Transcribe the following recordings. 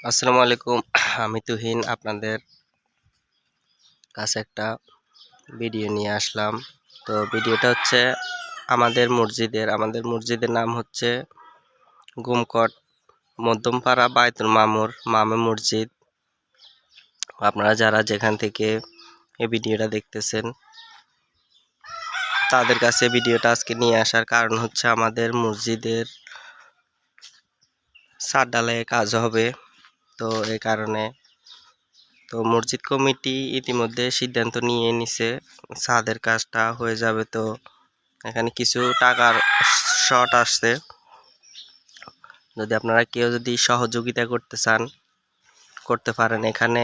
আসসালামু আলাইকুম। আমি তুহিন আপনাদের কাছে একটা ভিডিও নিয়ে আসলাম। তো ভিডিওটা হচ্ছে আমাদের মসজিদের নাম হচ্ছে গুমকট মধ্যমপাড়া বায়তুল মামুর মামে মসজিদ। আপনারা যারা যেখান থেকে এই ভিডিওটা দেখতেছেন তাদের কাছে ভিডিওটা আজকে নিয়ে আসার কারণ হচ্ছে আমাদের মসজিদের ছাদ ঢালাইয়ের কাজ হবে। তো এই কারণে মসজিদ কমিটি ইতিমধ্যে সিদ্ধান্ত নিয়ে নিছে ছাদের কাজটা হয়ে যাবে। তো এখানে কিছু টাকার শর্ট আসছে। যদি আপনারা কেউ যদি সহযোগিতা করতে চান করতে পারেন। এখানে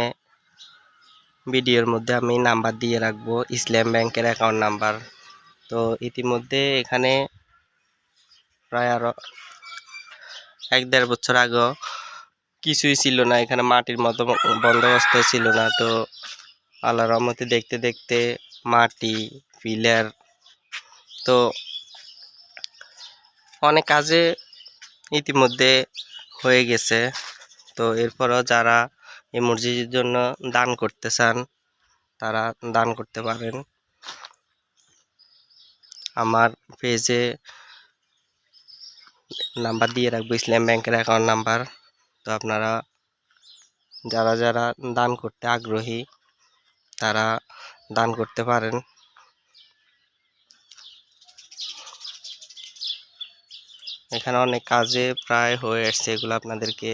ভিডিওর মধ্যে আমি নাম্বার দিয়ে রাখবো, ইসলাম ব্যাংকের অ্যাকাউন্ট নাম্বার। তো ইতিমধ্যে এখানে প্রায় আরো 1-1.5 বছর আগে কিছুই ছিল না, এখানে মাটির মতো বন্দোবস্ত ছিল না। তো আল্লাহর রহমতে দেখতে দেখতে মাটি পিলার তো অনেক কাজে ইতিমধ্যে হয়ে গেছে। তো এরপরও যারা এই মসজিদের জন্য দান করতে চান তারা দান করতে পারেন। আমার পেজে নাম্বার দিয়ে রাখবো, ইসলাম ব্যাংকের অ্যাকাউন্ট নাম্বার। তো আপনারা যারা যারা দান করতে আগ্রহী তারা দান করতে পারেন। এখানে অনেক কাজে প্রায় হয়ে আসছে, এগুলো আপনাদেরকে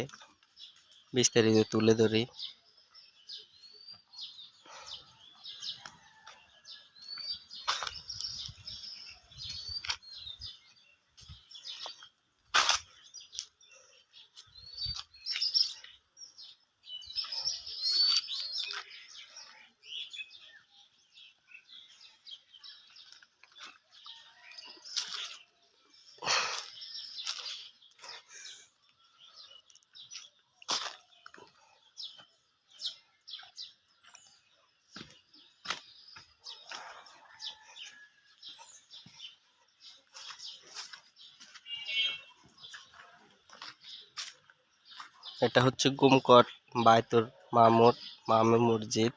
বিস্তারিত তুলে ধরি। এটা হচ্ছে গুমকট বায়তুল মামুর মামে মসজিদ।